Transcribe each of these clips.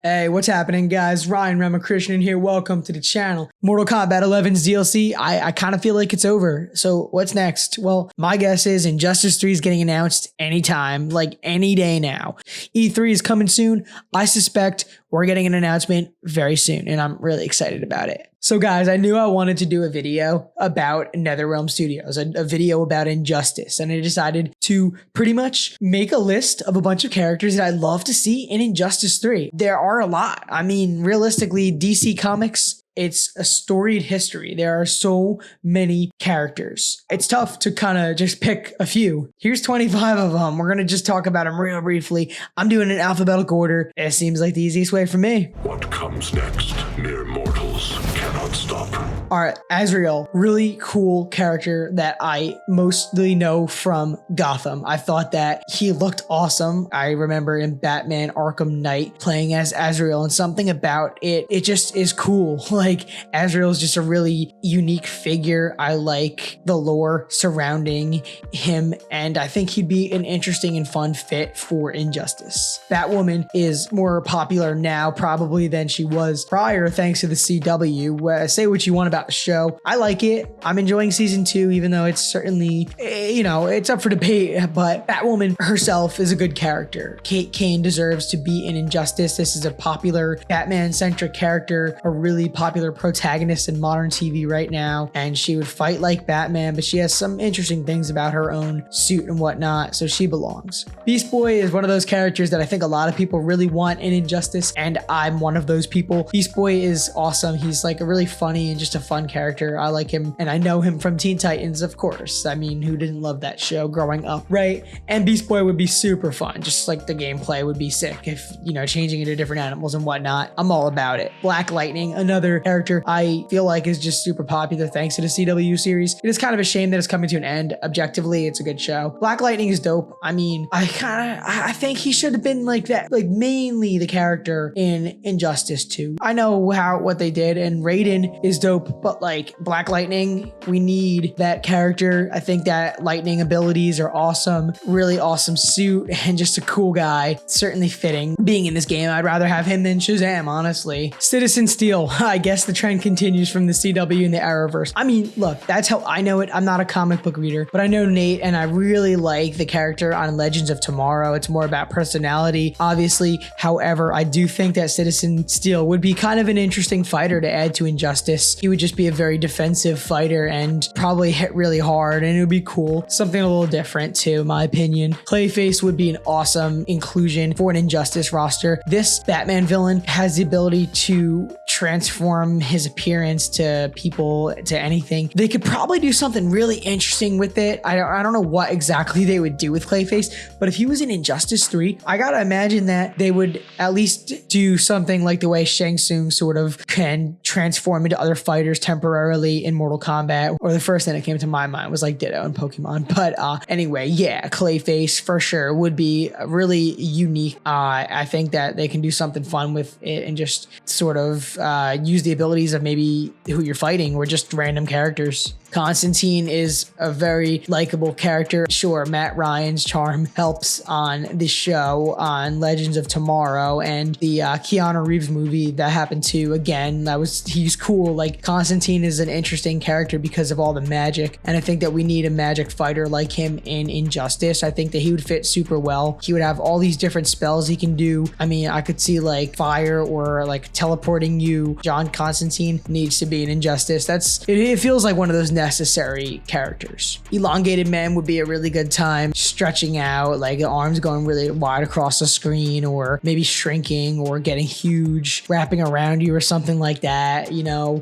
Hey, what's happening, guys? Ryan Ramakrishnan here. Welcome to the channel. Mortal Kombat 11's DLC, I kind of feel like it's over. So what's next? Well, my guess is Injustice 3 is getting announced anytime, like any day now. E3 is coming soon. I suspect we're getting an announcement very soon, and I'm really excited about it. So guys, I knew I wanted to do a video about NetherRealm Studios, a video about Injustice, and I decided to pretty much make a list of a bunch of characters that I'd love to see in Injustice 3. There are a lot. I mean, realistically, DC Comics, it's a storied history. There are so many characters. It's tough to kind of just pick a few. Here's 25 of them. We're going to just talk about them real briefly. I'm doing it in alphabetical order. It seems like the easiest way for me. What comes next? Mere mortals cannot stop. All right, Azrael, really cool character that I mostly know from Gotham. I thought that he looked awesome. I remember in Batman Arkham Knight playing as Azrael, and something about it just is cool. Like, Azrael is just a really unique figure. I like the lore surrounding him, and I think he'd be an interesting and fun fit for Injustice. Batwoman is more popular now probably than she was prior thanks to the CW. Say what you want about the show. I like it. I'm enjoying season 2, even though it's certainly, it's up for debate, but Batwoman herself is a good character. Kate Kane deserves to be in Injustice. This is a popular Batman-centric character, a really popular protagonist in modern TV right now, and she would fight like Batman, but she has some interesting things about her own suit and whatnot, so she belongs. Beast Boy is one of those characters that I think a lot of people really want in Injustice, and I'm one of those people. Beast Boy is awesome. He's like a really funny and just a fun character. I like him, and I know him from Teen Titans, of course. I mean, who didn't love that show growing up, right? And Beast Boy would be super fun. Just like the gameplay would be sick if, changing into different animals and whatnot. I'm all about it. Black Lightning, another character I feel like is just super popular thanks to the CW series. It is kind of a shame that it's coming to an end. Objectively, it's a good show. Black Lightning is dope. I mean, I think he should have been like that, like mainly the character in Injustice 2. I know what they did, and Raiden is dope, but like Black Lightning, we need that character. I think that lightning abilities are awesome, really awesome suit, and just a cool guy. Certainly fitting being in this game. I'd rather have him than Shazam, honestly. Citizen Steel, I guess the trend continues from the CW and the Arrowverse. I mean, look, that's how I know it. I'm not a comic book reader, but I know Nate, and I really like the character on Legends of Tomorrow. It's more about personality, obviously. However, I do think that Citizen Steel would be kind of an interesting fighter to add to Injustice. He would just be a very defensive fighter and probably hit really hard, and it would be cool. Something a little different too, in my opinion. Clayface would be an awesome inclusion for an Injustice roster. This Batman villain has the ability to transform his appearance to people, to anything. They could probably do something really interesting with it. I don't know what exactly they would do with Clayface, but if he was in Injustice 3, I gotta imagine that they would at least do something like the way Shang Tsung sort of can transform into other fighters temporarily in Mortal Kombat, or the first thing that came to my mind was like Ditto in Pokemon. But anyway, yeah, Clayface for sure would be really unique. I think that they can do something fun with it and just sort of use the abilities of maybe who you're fighting or just random characters. Constantine is a very likable character. Sure, Matt Ryan's charm helps on the show on Legends of Tomorrow, and the Keanu Reeves movie that happened too. Again, he's cool. Like, Constantine is an interesting character because of all the magic, and I think that we need a magic fighter like him in Injustice. I think that he would fit super well. He would have all these different spells he can do. I mean, I could see like fire or like teleporting you. John Constantine needs to be in Injustice. It feels like one of those necessary characters. Elongated Man would be a really good time, stretching out, like the arms going really wide across the screen, or maybe shrinking or getting huge, wrapping around you or something like that,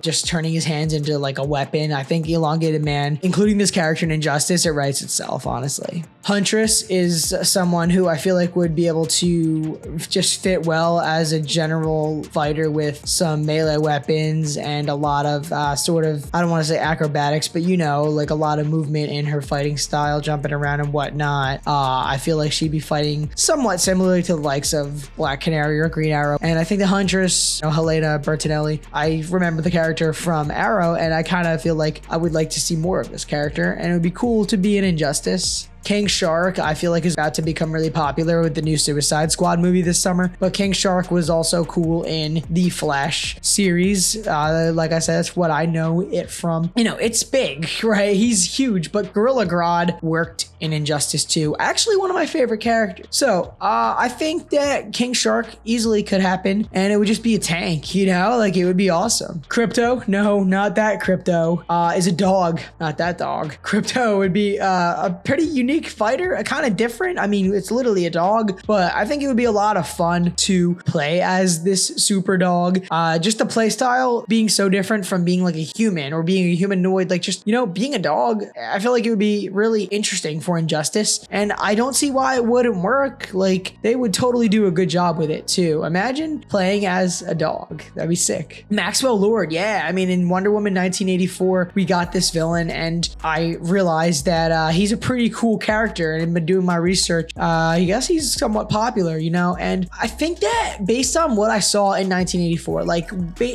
just turning his hands into like a weapon. I think Elongated Man, including this character in Injustice, it writes itself, honestly. Huntress is someone who I feel like would be able to just fit well as a general fighter with some melee weapons and a lot of I don't want to say acrobatics, but like a lot of movement in her fighting style, jumping around and whatnot. I feel like she'd be fighting somewhat similarly to the likes of Black Canary or Green Arrow. And I think the Huntress, Helena Bertinelli, I remember the character from Arrow, and I kind of feel like I would like to see more of this character, and it would be cool to be an Injustice. King Shark, I feel like, is about to become really popular with the new Suicide Squad movie this summer. But King Shark was also cool in the Flash series. Like I said, that's what I know it from. You know, it's big, right? He's huge, but Gorilla Grodd worked in Injustice 2. Actually, one of my favorite characters. So I think that King Shark easily could happen, and it would just be a tank, you know? Like, it would be awesome. Crypto? No, not that Crypto. Is a dog. Not that dog. Crypto would be a pretty unique fighter, kind of different. I mean, it's literally a dog, but I think it would be a lot of fun to play as this super dog. Just the play style being so different from being like a human or being a humanoid, like just, you know, being a dog. I feel like it would be really interesting for Injustice, and I don't see why it wouldn't work. Like, they would totally do a good job with it too. Imagine playing as a dog. That'd be sick. Maxwell Lord, yeah. I mean, in Wonder Woman 1984, we got this villain, and I realized that he's a pretty cool character, and I've been doing my research. I guess he's somewhat popular, you know, and I think that based on what I saw in 1984, like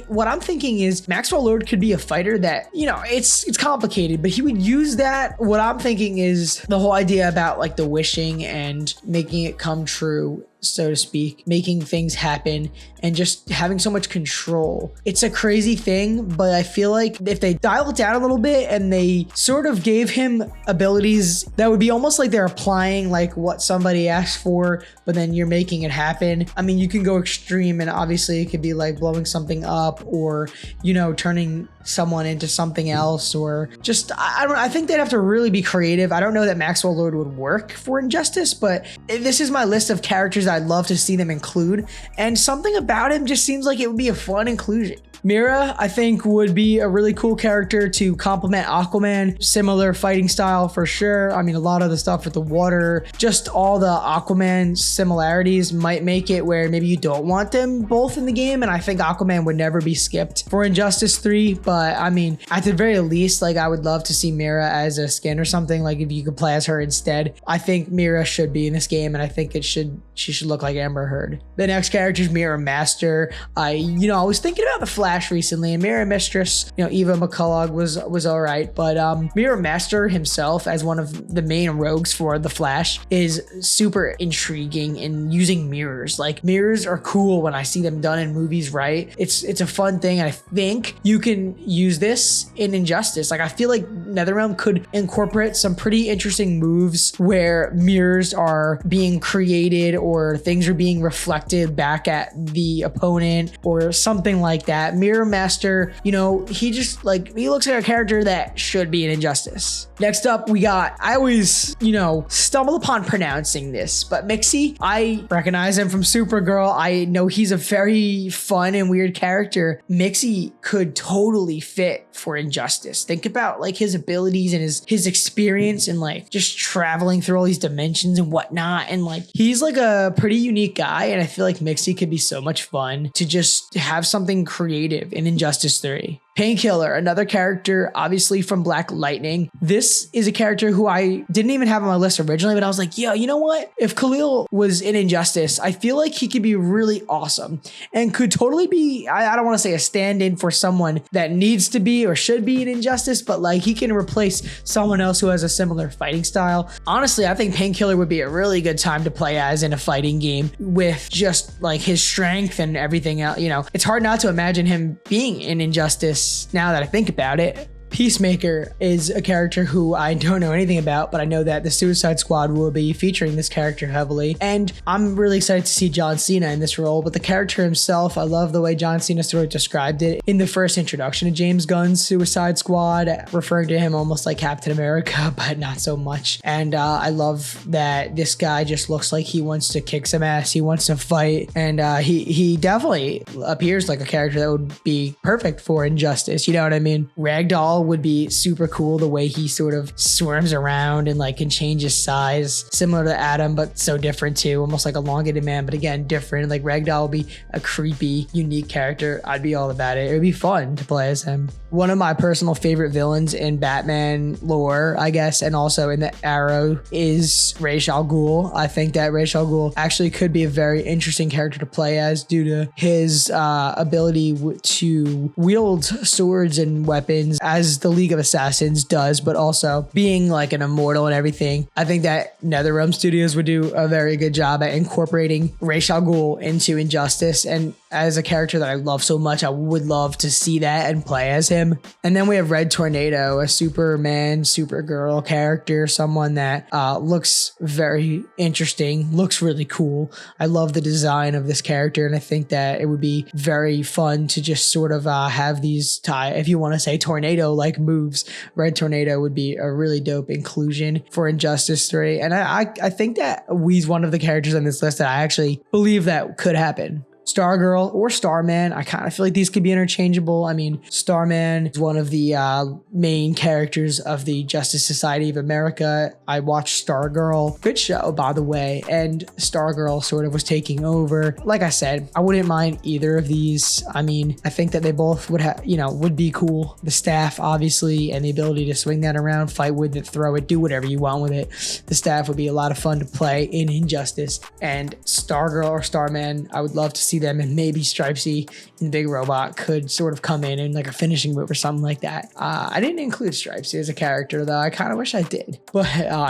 what I'm thinking is Maxwell Lord could be a fighter that, you know, it's complicated, but he would use that. What I'm thinking is the whole idea about like the wishing and making it come true, so to speak, making things happen and just having so much control. It's a crazy thing, but I feel like if they dial it down a little bit and they sort of gave him abilities that would be almost like they're applying like what somebody asked for, but then you're making it happen. I mean, you can go extreme, and obviously it could be like blowing something up or, you know, turning someone into something else, or just, I think they'd have to really be creative. I don't know that Maxwell Lord would work for Injustice, but this is my list of characters I'd love to see them include, and something about him just seems like it would be a fun inclusion. Mira, I think, would be a really cool character to complement Aquaman. Similar fighting style for sure. I mean, a lot of the stuff with the water, just all the Aquaman similarities might make it where maybe you don't want them both in the game, and I think Aquaman would never be skipped for Injustice 3, but I mean, at the very least, like, I would love to see Mira as a skin or something, like if you could play as her instead. I think Mira should be in this game, and I think she should look like Amber Heard. The next character is Mirror Master. I was thinking about the Flash recently, and Mirror Mistress, you know, Eva McCullough was all right, but Mirror Master himself as one of the main rogues for the Flash is super intriguing in using mirrors. Like, mirrors are cool when I see them done in movies, right? It's a fun thing, and I think you can use this in Injustice. Like, I feel like NetherRealm could incorporate some pretty interesting moves where mirrors are being created or things are being reflected back at the opponent or something like that. Mirror Master, you know, he looks like a character that should be in Injustice. Next up, we got, I always, you know, stumble upon pronouncing this, but Mixie, I recognize him from Supergirl. I know he's a very fun and weird character. Mixie could totally fit for Injustice. Think about like his abilities and his experience and like just traveling through all these dimensions and whatnot. And like, he's like a pretty unique guy. And I feel like Mixie could be so much fun to just have something creative in Injustice 3. Painkiller, another character, obviously from Black Lightning. This is a character who I didn't even have on my list originally, but I was like, yeah, you know what? If Khalil was in Injustice, I feel like he could be really awesome and could totally be, I don't want to say a stand-in for someone that needs to be or should be in Injustice, but like he can replace someone else who has a similar fighting style. Honestly, I think Painkiller would be a really good time to play as in a fighting game with just like his strength and everything else. You know, it's hard not to imagine him being in Injustice now that I think about it. Peacemaker is a character who I don't know anything about, but I know that the Suicide Squad will be featuring this character heavily, and I'm really excited to see John Cena in this role. But the character himself, I love the way John Cena sort of described it in the first introduction of James Gunn's Suicide Squad, referring to him almost like Captain America, but not so much. And I love that this guy just looks like he wants to kick some ass, he wants to fight, and he definitely appears like a character that would be perfect for Injustice, you know what I mean? Ragdoll would be super cool, the way he sort of swarms around and like can change his size, similar to Adam but so different too, almost like a elongated man, but again different. Like Ragdoll would be a creepy, unique character. I'd be all about it. It would be fun to play as him. One of my personal favorite villains in Batman lore, I guess, and also in the Arrow, is Ra's al Ghul. I think that Ra's al Ghul actually could be a very interesting character to play as due to his ability to wield swords and weapons as as the League of Assassins does, but also being like an immortal and everything. I think that NetherRealm Studios would do a very good job at incorporating Ra's al Ghul into Injustice, and as a character that I love so much, I would love to see that and play as him. And then we have Red Tornado, a Superman, Supergirl character, someone that looks very interesting, looks really cool. I love the design of this character, and I think that it would be very fun to just sort of have these if you want to say tornado-like moves. Red Tornado would be a really dope inclusion for Injustice 3. And I think that he's one of the characters on this list that I actually believe that could happen. Stargirl or Starman, I kind of feel like these could be interchangeable. I mean, Starman is one of the main characters of the Justice Society of America. I watched Stargirl, good show by the way, and Stargirl sort of was taking over. Like I said, I wouldn't mind either of these. I mean, I think that they both would have, would be cool. The staff, obviously, and the ability to swing that around, fight with it, throw it, do whatever you want with it. The staff would be a lot of fun to play in Injustice. And Stargirl or Starman, I would love to see them, and maybe Stripesy and Big Robot could sort of come in like a finishing move or something like that. I didn't include Stripesy as a character though. I kind of wish I did. But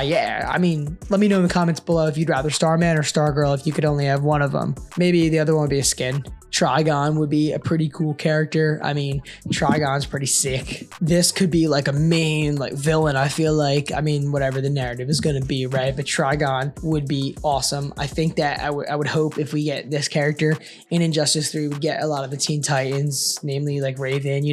yeah, I mean, let me know in the comments below if you'd rather Starman or Stargirl if you could only have one of them. Maybe the other one would be a skin. Trigon would be a pretty cool character. I mean, Trigon's pretty sick. This could be like a main villain, I feel like. I mean, whatever the narrative is going to be, right? But Trigon would be awesome. I think that I would hope if we get this character in Injustice 3, we get a lot of the Teen Titans, namely like Raven,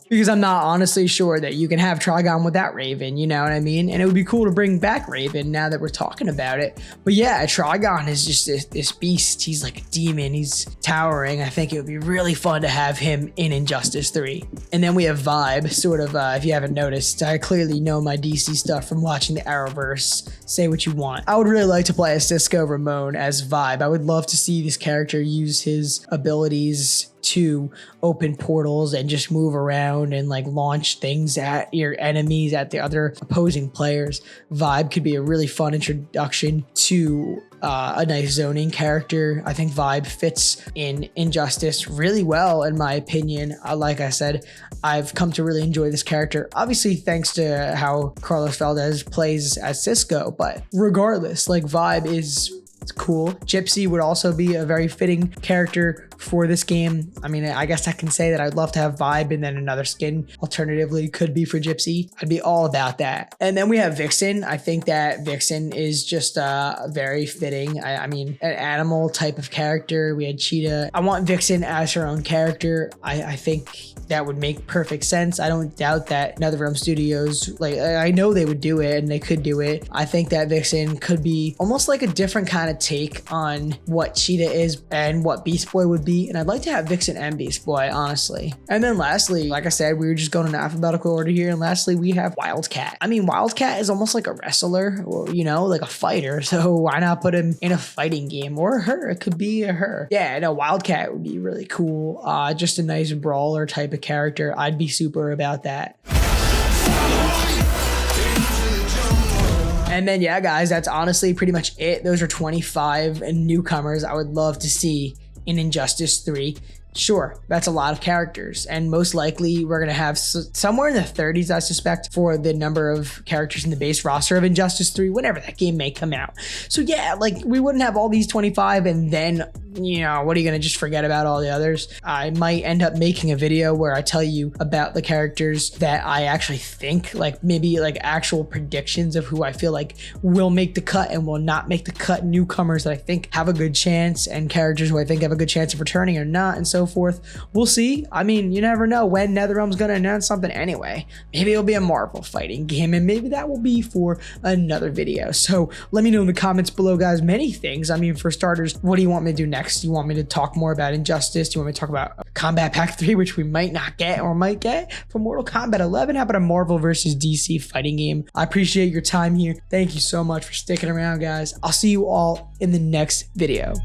because I'm not honestly sure that you can have Trigon without Raven, you know what I mean? And it would be cool to bring back Raven now that we're talking about it. But yeah, Trigon is just this beast. He's like a demon. He's towering. I think it would be really fun to have him in Injustice 3. And then we have Vibe, sort of, if you haven't noticed, I clearly know my DC stuff from watching the Arrowverse. Say what you want. I would really like to play as Cisco Ramon as Vibe. I would love to see this character use his abilities to open portals and just move around and launch things at your enemies, at the other opposing players. Vibe could be a really fun introduction to a nice zoning character. I think Vibe fits in Injustice really well, in my opinion. Like I said, I've come to really enjoy this character, obviously thanks to how Carlos Valdez plays as Cisco, but regardless, Vibe is cool. Gypsy would also be a very fitting character for this game. I mean, I guess I can say that I'd love to have Vibe and then another skin alternatively could be for Gypsy. I'd be all about that. And then we have Vixen. I think that Vixen is just very fitting. I mean, an animal type of character. We had Cheetah. I want Vixen as her own character. I think that would make perfect sense. I don't doubt that NetherRealm Studios, I know they would do it and they could do it. I think that Vixen could be almost like a different kind of take on what Cheetah is and what Beast Boy would be. And I'd like to have Vixen and Beast Boy, honestly. And then lastly, like I said, we were just going in alphabetical order here. And lastly, we have Wildcat. I mean, Wildcat is almost like a wrestler, or, like a fighter. So why not put him in a fighting game? Or her, it could be a her. Yeah, no, Wildcat would be really cool. Just a nice brawler type of character. I'd be super about that. And then, yeah, guys, that's honestly pretty much it. Those are 25 newcomers I would love to see in Injustice 3. Sure, that's a lot of characters, and most likely we're going to have somewhere in the 30s, I suspect, for the number of characters in the base roster of Injustice 3 whenever that game may come out. So yeah, we wouldn't have all these 25 and then, what are you going to just forget about all the others? I might end up making a video where I tell you about the characters that I actually think, maybe actual predictions of who I feel like will make the cut and will not make the cut, newcomers that I think have a good chance, and characters who I think have a good chance of returning or not, and so forth. We'll see. I mean, you never know when NetherRealm's gonna announce something anyway. Maybe it'll be a Marvel fighting game, and maybe that will be for another video. So let me know in the comments below, guys. Many things. I mean, for starters, what do you want me to do next? Do you want me to talk more about Injustice? Do you want me to talk about Combat Pack 3, which we might not get or might get for Mortal Kombat 11? How about a Marvel versus DC fighting game? I appreciate your time here. Thank you so much for sticking around, guys. I'll see you all in the next video.